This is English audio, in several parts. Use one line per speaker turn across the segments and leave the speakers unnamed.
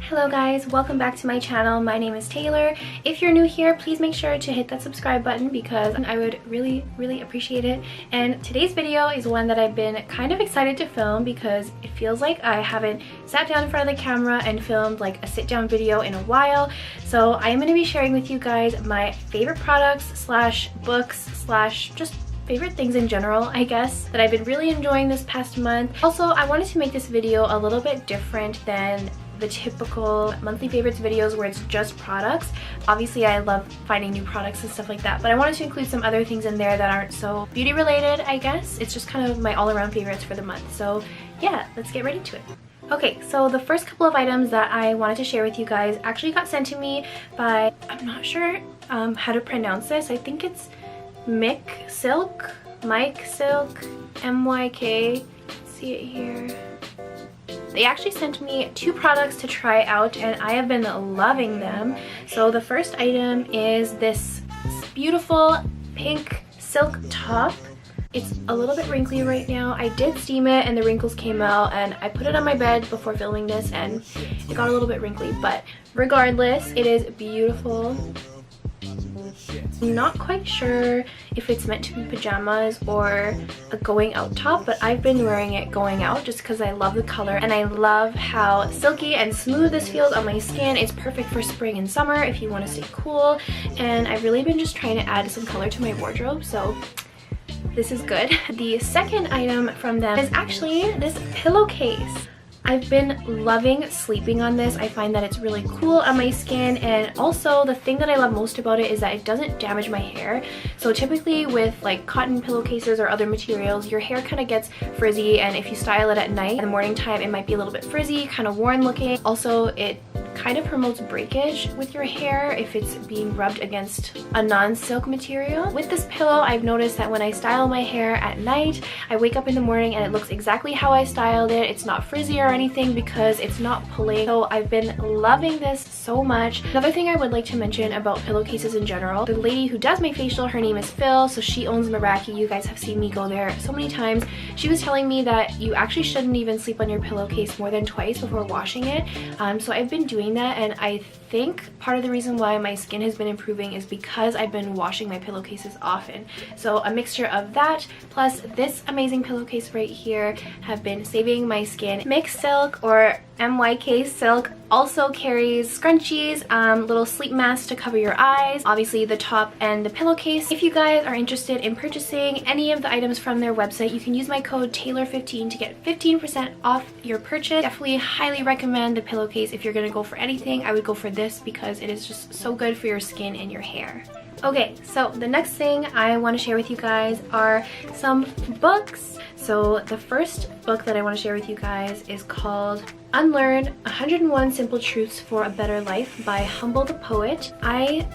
Hello guys, welcome back to my channel. My name is Taylor. If you're new here, please make sure to hit that subscribe button because I would really appreciate it. And today's video is one that I've been kind of excited to film because it feels like I haven't sat down in front of the camera and filmed like a sit down video in a while. So I am going to be sharing with you guys my favorite products slash books slash just favorite things in general, I guess, that I've been really enjoying this past month. Also, I wanted to make this video a little bit different than the typical monthly favorites videos where it's just products. Obviously I love finding new products and stuff like that, but I wanted to include some other things in there that aren't so beauty related, I guess. It's just kind of my all-around favorites for the month. So yeah, let's get right into it. Okay, so the first couple of items that I wanted to share with you guys actually got sent to me by, I'm not sure how to pronounce this. I think it's Mike Silk, M-Y-K, see it here. They actually sent me 2 products to try out and I have been loving them. So the first item is this beautiful pink silk top. It's a little bit wrinkly right now. I did steam it and the wrinkles came out, and I put it on my bed before filming this and it got a little bit wrinkly, but regardless, it is beautiful. I'm not quite sure if it's meant to be pajamas or a going out top, but I've been wearing it going out just because I love the color and I love how silky and smooth this feels on my skin. It's perfect for spring and summer if you want to stay cool, and I've really been just trying to add some color to my wardrobe, so this is good. The second item from them is actually this pillowcase. I've been loving sleeping on this. I find that it's really cool on my skin, and also the thing that I love most about it is that it doesn't damage my hair. So typically with like cotton pillowcases or other materials, your hair kind of gets frizzy, and if you style it at night, in the morning time, it might be a little bit frizzy, kind of worn looking. Also, it kind of promotes breakage with your hair if it's being rubbed against a non-silk material. With this pillow, I've noticed that when I style my hair at night, I wake up in the morning and it looks exactly how I styled it. It's not frizzy or anything because it's not pulling. So I've been loving this so much. Another thing I would like to mention about pillowcases in general, the lady who does my facial, her name is Phil, so she owns Meraki. You guys have seen me go there so many times. She was telling me that you actually shouldn't even sleep on your pillowcase more than twice before washing it. So I've been doing that, and I think part of the reason why my skin has been improving is because I've been washing my pillowcases often. So a mixture of that plus this amazing pillowcase right here have been saving my skin. Mixed Silk, or MYK Silk, also carries scrunchies, little sleep masks to cover your eyes, obviously the top and the pillowcase. If you guys are interested in purchasing any of the items from their website, you can use my code Taylor15 to get 15% off your purchase. Definitely highly recommend the pillowcase. If you're gonna go for anything, I would go for this because it is just so good for your skin and your hair. Okay, so the next thing I want to share with you guys are some books. So the first book that I want to share with you guys is called Unlearn 101 Simple Truths for a Better Life by Humble the Poet. I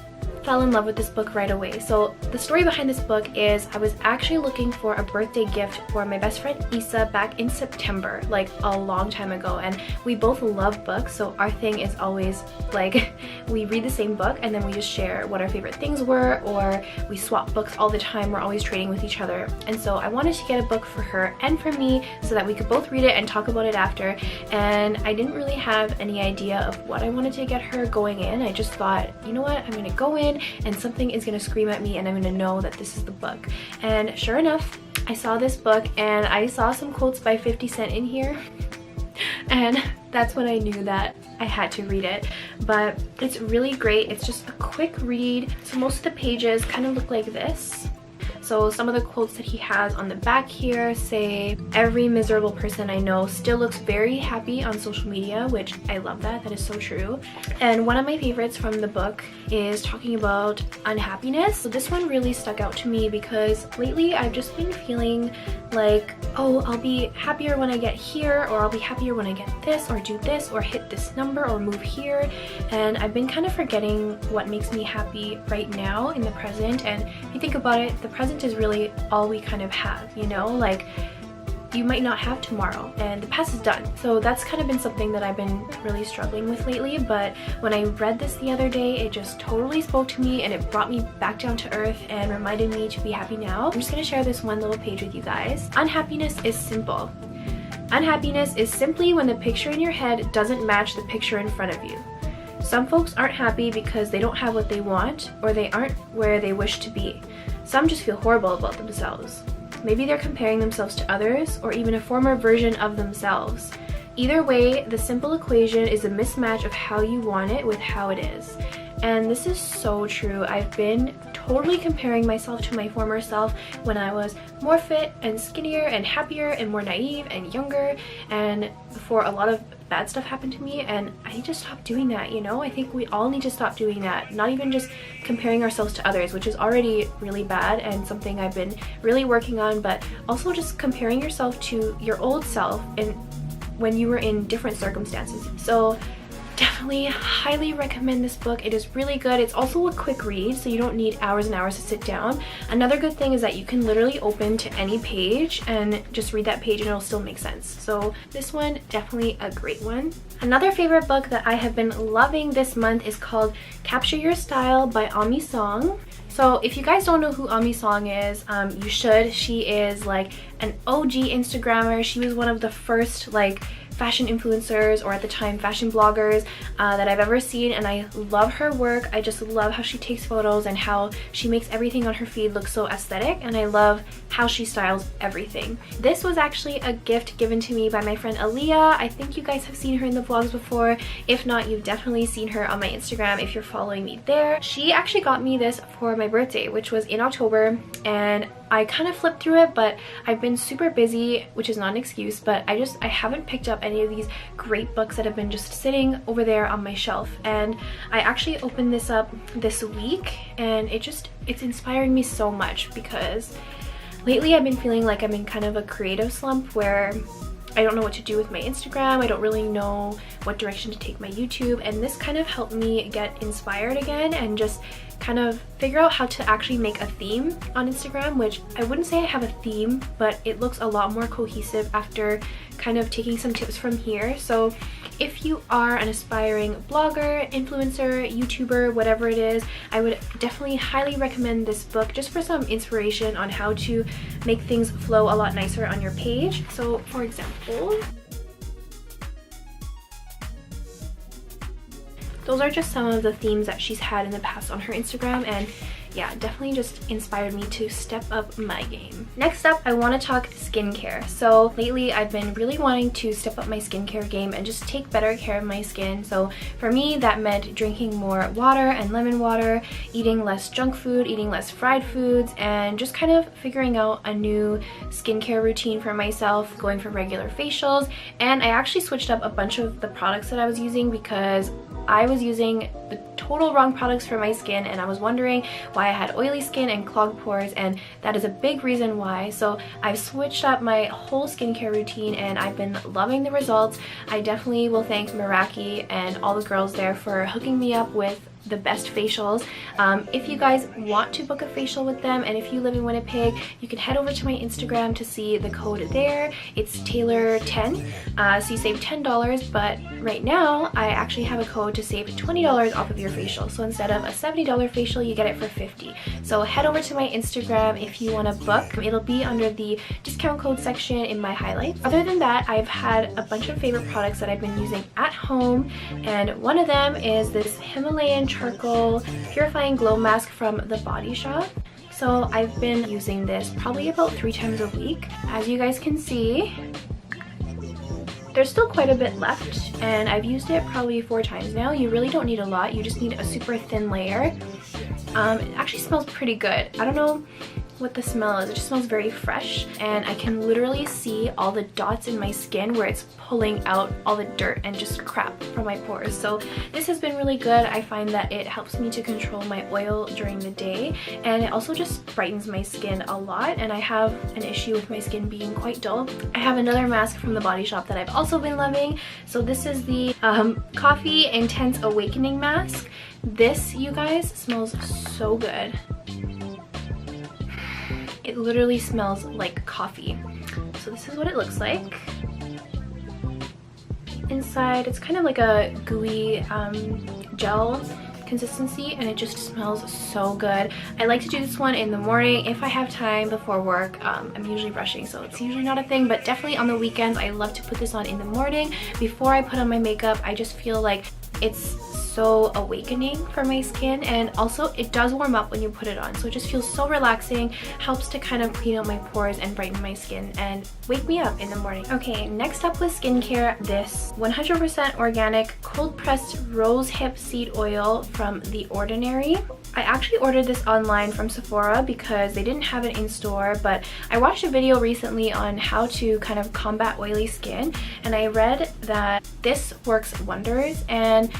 fell in love with this book right away. So the story behind this book is I was actually looking for a birthday gift for my best friend Isa back in September, like a long time ago, and we both love books, so our thing is always like we read the same book and then we just share what our favorite things were, or we swap books all the time. We're always trading with each other, and so I wanted to get a book for her and for me so that we could both read it and talk about it after. And I didn't really have any idea of what I wanted to get her going in. I just thought, you know what, I'm gonna go in and something is gonna scream at me and I'm gonna know that this is the book. And sure enough, I saw this book and I saw some quotes by 50 Cent in here and that's when I knew that I had to read it. But it's really great. It's just a quick read. So most of the pages kind of look like this. So some of the quotes that he has on the back here say, "Every miserable person I know still looks very happy on social media," which I love that. That is so true. And one of my favorites from the book is talking about unhappiness. So this one really stuck out to me because lately I've just been feeling like, oh, I'll be happier when I get here, or I'll be happier when I get this, or do this, or hit this number, or move here. And I've been kind of forgetting what makes me happy right now in the present. And if you think about it, the present is really all we kind of have, you know? Like, you might not have tomorrow and the past is done. So that's kind of been something that I've been really struggling with lately, but when I read this the other day, it just totally spoke to me and it brought me back down to earth and reminded me to be happy now. I'm just gonna share this one little page with you guys. Unhappiness is simple. Unhappiness is simply when the picture in your head doesn't match the picture in front of you. Some folks aren't happy because they don't have what they want or they aren't where they wish to be. Some just feel horrible about themselves. Maybe they're comparing themselves to others or even a former version of themselves. Either way, the simple equation is a mismatch of how you want it with how it is. And this is so true. I've been totally comparing myself to my former self when I was more fit and skinnier and happier and more naive and younger, and before a lot of bad stuff happened to me, and I need to stop doing that, you know? I think we all need to stop doing that. Not even just comparing ourselves to others, which is already really bad and something I've been really working on, but also just comparing yourself to your old self and when you were in different circumstances. So definitely highly recommend this book. It is really good. It's also a quick read, so you don't need hours and hours to sit down. Another good thing is that you can literally open to any page and just read that page and it'll still make sense. So this one, definitely a great one. Another favorite book that I have been loving this month is called Capture Your Style by Aimee. So if you guys don't know who Aimee is, you should. She is like an OG Instagrammer. She was one of the first like fashion influencers, or at the time fashion bloggers, that I've ever seen, and I love her work. I just love how she takes photos and how she makes everything on her feed look so aesthetic, and I love how she styles everything. This was actually a gift given to me by my friend Aaliyah. I think you guys have seen her in the vlogs before. If not, you've definitely seen her on my Instagram if you're following me there. She actually got me this for my birthday, which was in October, and I kind of flipped through it, but I've been super busy, which is not an excuse, but I haven't picked up any of these great books that have been just sitting over there on my shelf. And I actually opened this up this week, and it's inspiring me so much because lately I've been feeling like I'm in kind of a creative slump where I don't know what to do with my Instagram. I don't really know what direction to take my YouTube, and this kind of helped me get inspired again and just kind of figure out how to actually make a theme on Instagram, which I wouldn't say I have a theme, but it looks a lot more cohesive after kind of taking some tips from here. So if you are an aspiring blogger, influencer, YouTuber, whatever it is, I would definitely highly recommend this book just for some inspiration on how to make things flow a lot nicer on your page. So for example, those are just some of the themes that she's had in the past on her Instagram, and yeah, definitely just inspired me to step up my game. Next up, I want to talk skincare. So lately I've been really wanting to step up my skincare game and just take better care of my skin. So for me, that meant drinking more water and lemon water, eating less junk food, eating less fried foods, and just kind of figuring out a new skincare routine for myself, going for regular facials. And I actually switched up a bunch of the products that I was using because I was using the total wrong products for my skin, and I was wondering why I had oily skin and clogged pores, and that is a big reason why. So I've switched up my whole skincare routine and I've been loving the results. I definitely will thank Meraki and all the girls there for hooking me up with the best facials. If you guys want to book a facial with them, and if you live in Winnipeg, you can head over to my Instagram to see the code there. It's Taylor10, so you save $10, but right now I actually have a code to save $20 off of your facial. So instead of a $70 facial, you get it for $50. So head over to my Instagram if you want to book. It'll be under the discount code section in my highlights. Other than that, I've had a bunch of favorite products that I've been using at home, and one of them is this Himalayan charcoal purifying glow mask from The Body Shop. So I've been using this probably about 3 times a week. As you guys can see, there's still quite a bit left, and I've used it probably 4 times now. You really don't need a lot, you just need a super thin layer. It actually smells pretty good. I don't know what the smell is. It just smells very fresh, and I can literally see all the dots in my skin where it's pulling out all the dirt and just crap from my pores. So this has been really good. I find that it helps me to control my oil during the day, and it also just brightens my skin a lot, and I have an issue with my skin being quite dull. I have another mask from The Body Shop that I've also been loving. So this is the Coffee Intense Awakening Mask. This, you guys, smells so good. It literally smells like coffee. So this is what it looks like. Inside, it's kind of like a gooey gel consistency and it just smells so good. I like to do this one in the morning if I have time before work. I'm usually rushing, so it's usually not a thing, but definitely on the weekends I love to put this on in the morning before I put on my makeup. I just feel like it's so awakening for my skin, and also it does warm up when you put it on, so it just feels so relaxing, helps to kind of clean out my pores and brighten my skin and wake me up in the morning. Okay, next up with skincare, this 100% organic cold pressed rose hip seed oil from The Ordinary. I actually ordered this online from Sephora because they didn't have it in store, but I watched a video recently on how to kind of combat oily skin, and I read that this works wonders. And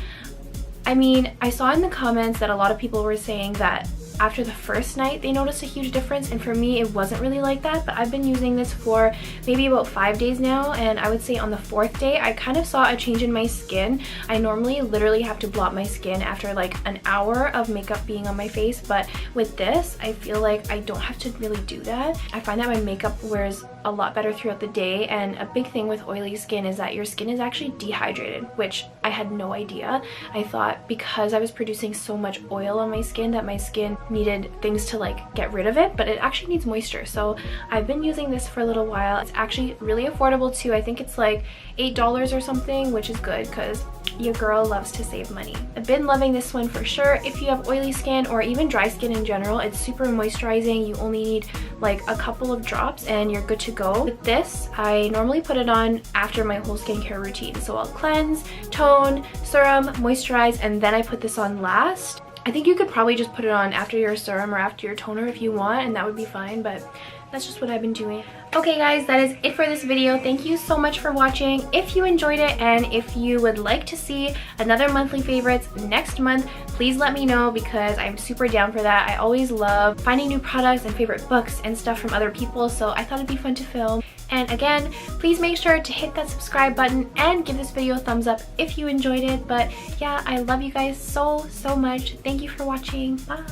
I mean, I saw in the comments that a lot of people were saying that after the first night they noticed a huge difference, and for me it wasn't really like that, but I've been using this for maybe about 5 days now, and I would say on the 4th day I kind of saw a change in my skin. I normally literally have to blot my skin after like an hour of makeup being on my face, but with this I feel like I don't have to really do that. I find that my makeup wears a lot better throughout the day, and a big thing with oily skin is that your skin is actually dehydrated, which I had no idea. I thought because I was producing so much oil on my skin that my skin needed things to like get rid of it, but it actually needs moisture. So I've been using this for a little while. It's actually really affordable too. I think it's like $8 or something, which is good because your girl loves to save money. I've been loving this one for sure. If you have oily skin or even dry skin in general, it's super moisturizing. You only need like a couple of drops and you're good to go. With this, I normally put it on after my whole skincare routine. So I'll cleanse, tone, serum, moisturize, and then I put this on last. I think you could probably just put it on after your serum or after your toner if you want, and that would be fine, but that's just what I've been doing. Okay guys, that is it for this video. Thank you so much for watching. If you enjoyed it and if you would like to see another monthly favorites next month, please let me know because I'm super down for that. I always love finding new products and favorite books and stuff from other people, so I thought it'd be fun to film. And again, please make sure to hit that subscribe button and give this video a thumbs up if you enjoyed it. But yeah, I love you guys so much. Thank you for watching. Bye.